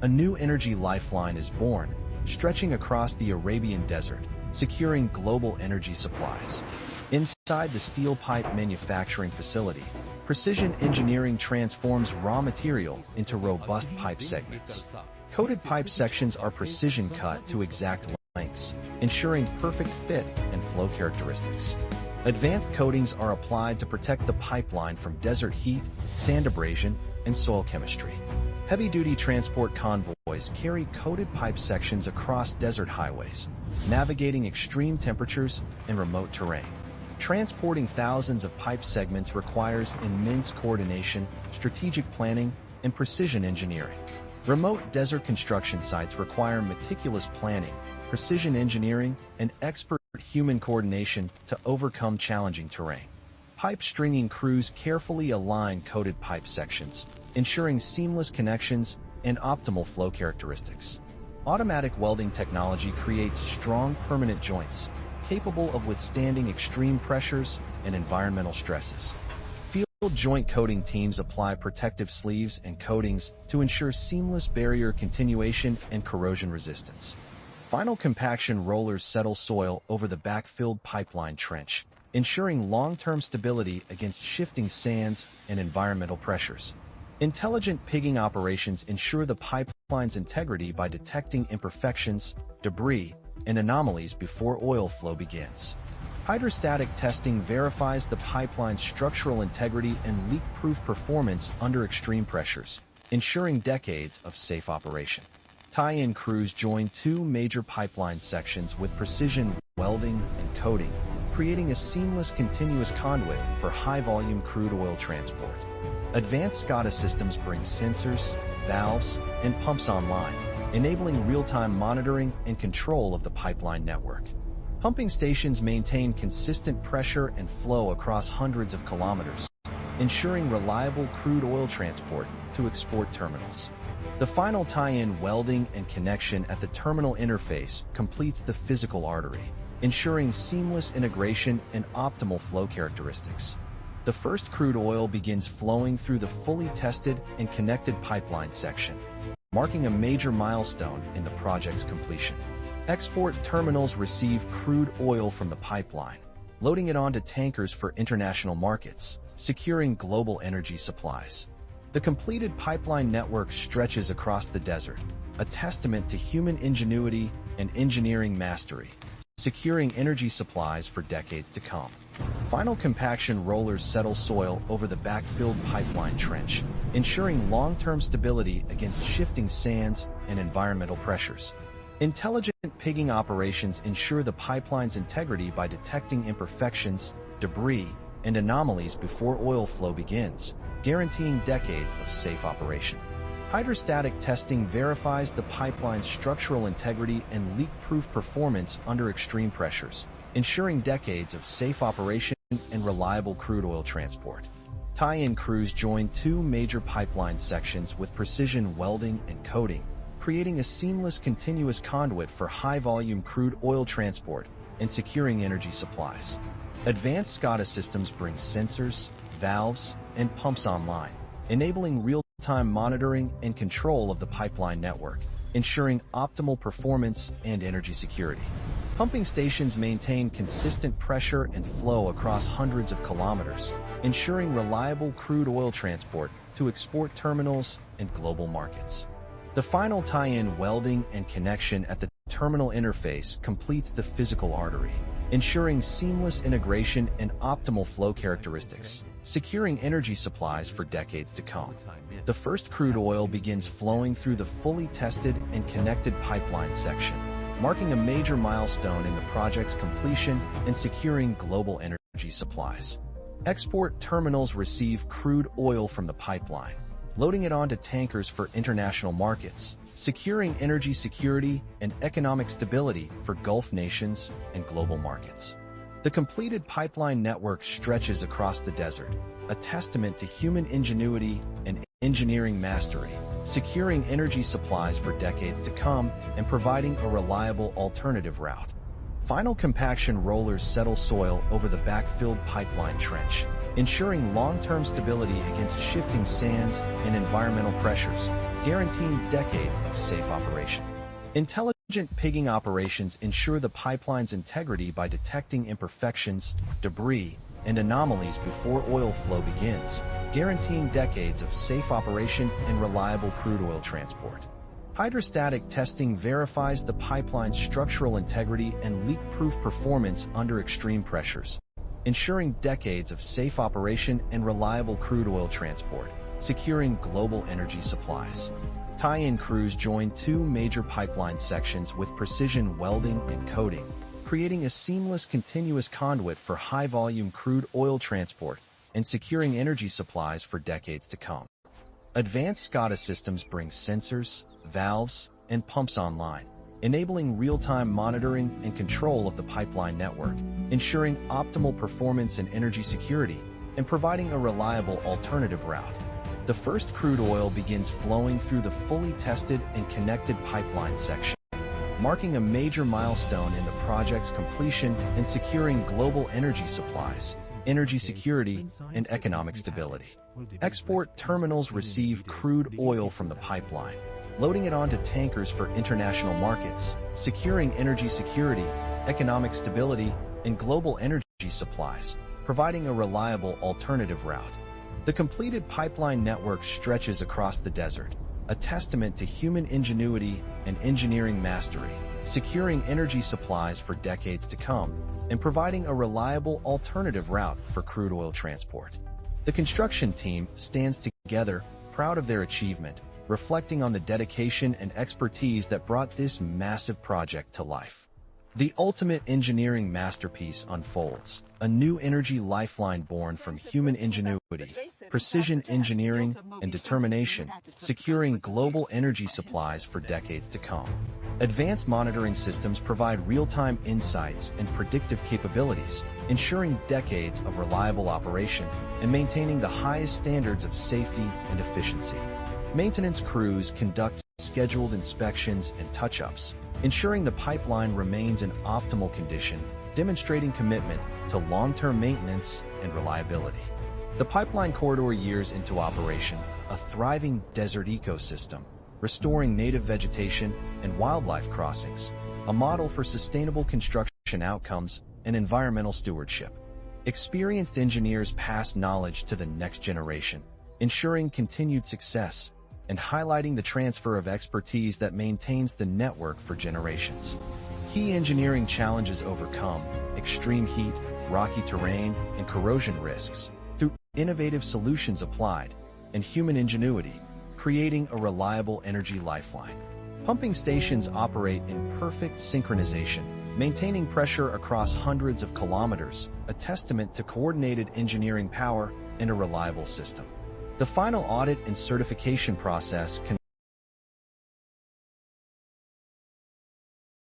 a new energy lifeline is born, stretching across the Arabian desert, securing global energy supplies. Inside the steel pipe manufacturing facility, precision engineering transforms raw material into robust pipe segments. Coated pipe sections are precision cut to exact lengths, ensuring perfect fit and flow characteristics. Advanced coatings are applied to protect the pipeline from desert heat, sand abrasion, and soil chemistry. Heavy-duty transport convoys carry coated pipe sections across desert highways, navigating extreme temperatures and remote terrain. Transporting thousands of pipe segments requires immense coordination, strategic planning, and precision engineering. Remote desert construction sites require meticulous planning, precision engineering, and expert human coordination to overcome challenging terrain. Pipe stringing crews carefully align coated pipe sections, ensuring seamless connections and optimal flow characteristics. Automatic welding technology creates strong permanent joints, capable of withstanding extreme pressures and environmental stresses. Field joint coating teams apply protective sleeves and coatings to ensure seamless barrier continuation and corrosion resistance. Final compaction rollers settle soil over the backfilled pipeline trench, ensuring long-term stability against shifting sands and environmental pressures. Intelligent pigging operations ensure the pipeline's integrity by detecting imperfections, debris, and anomalies before oil flow begins. Hydrostatic testing verifies the pipeline's structural integrity and leak-proof performance under extreme pressures, ensuring decades of safe operation. Tie-in crews join two major pipeline sections with precision welding and coating, creating a seamless continuous conduit for high-volume crude oil transport. Advanced SCADA systems bring sensors, valves, and pumps online, enabling real-time monitoring and control of the pipeline network. Pumping stations maintain consistent pressure and flow across hundreds of kilometers, ensuring reliable crude oil transport to export terminals. The final tie-in welding and connection at the terminal interface completes the physical artery, ensuring seamless integration and optimal flow characteristics. The first crude oil begins flowing through the fully tested and connected pipeline section, marking a major milestone in the project's completion. Export terminals receive crude oil from the pipeline, loading it onto tankers for international markets, securing global energy supplies. The completed pipeline network stretches across the desert, a testament to human ingenuity and engineering mastery, securing energy supplies for decades to come. Final compaction rollers settle soil over the backfilled pipeline trench, ensuring long-term stability against shifting sands and environmental pressures. Intelligent pigging operations ensure the pipeline's integrity by detecting imperfections, debris, and anomalies before oil flow begins, guaranteeing decades of safe operation. Hydrostatic testing verifies the pipeline's structural integrity and leak-proof performance under extreme pressures, ensuring decades of safe operation and reliable crude oil transport. Tie-in crews join two major pipeline sections with precision welding and coating, creating a seamless continuous conduit for high-volume crude oil transport and securing energy supplies. Advanced SCADA systems bring sensors, valves, and pumps online, enabling real-time monitoring and control of the pipeline network, ensuring optimal performance and energy security. Pumping stations maintain consistent pressure and flow across hundreds of kilometers, ensuring reliable crude oil transport to export terminals and global markets. The final tie-in welding and connection at the terminal interface completes the physical artery, ensuring seamless integration and optimal flow characteristics, securing energy supplies for decades to come. The first crude oil begins flowing through the fully tested and connected pipeline section, marking a major milestone in the project's completion and securing global energy supplies. Export terminals receive crude oil from the pipeline, loading it onto tankers for international markets, securing energy security and economic stability for Gulf nations and global markets. The completed pipeline network stretches across the desert, a testament to human ingenuity and engineering mastery, securing energy supplies for decades to come and providing a reliable alternative route. Final compaction rollers settle soil over the backfilled pipeline trench, ensuring long-term stability against shifting sands and environmental pressures, guaranteeing decades of safe operation. Intelligent pigging operations ensure the pipeline's integrity by detecting imperfections, debris, and anomalies before oil flow begins, guaranteeing decades of safe operation and reliable crude oil transport. Hydrostatic testing verifies the pipeline's structural integrity and leak-proof performance under extreme pressures, ensuring decades of safe operation and reliable crude oil transport, securing global energy supplies. Tie-in crews join two major pipeline sections with precision welding and coating, creating a seamless continuous conduit for high-volume crude oil transport and securing energy supplies for decades to come. Advanced SCADA systems bring sensors, valves, and pumps online, enabling real-time monitoring and control of the pipeline network, ensuring optimal performance and energy security, and providing a reliable alternative route. The first crude oil begins flowing through the fully tested and connected pipeline section, marking a major milestone in the project's completion and securing global energy supplies, energy security, and economic stability. Export terminals receive crude oil from the pipeline, loading it onto tankers for international markets, securing energy security, economic stability, and global energy supplies, providing a reliable alternative route. The completed pipeline network stretches across the desert, a testament to human ingenuity and engineering mastery, securing energy supplies for decades to come, and providing a reliable alternative route for crude oil transport. The construction team stands together, proud of their achievement, reflecting on the dedication and expertise that brought this massive project to life. The ultimate engineering masterpiece unfolds, a new energy lifeline born from human ingenuity, precision engineering, and determination, securing global energy supplies for decades to come. Advanced monitoring systems provide real-time insights and predictive capabilities, ensuring decades of reliable operation and maintaining the highest standards of safety and efficiency. Maintenance crews conduct scheduled inspections and touch-ups, ensuring the pipeline remains in optimal condition, demonstrating commitment to long-term maintenance and reliability. The pipeline corridor years into operation, a thriving desert ecosystem, restoring native vegetation and wildlife crossings, a model for sustainable construction outcomes and environmental stewardship. Experienced engineers pass knowledge to the next generation, ensuring continued success and highlighting the transfer of expertise that maintains the network for generations. Key engineering challenges overcome: extreme heat, rocky terrain, and corrosion risks, through innovative solutions applied, and human ingenuity, creating a reliable energy lifeline. Pumping stations operate in perfect synchronization, maintaining pressure across hundreds of kilometers, a testament to coordinated engineering power and a reliable system. The final audit and certification process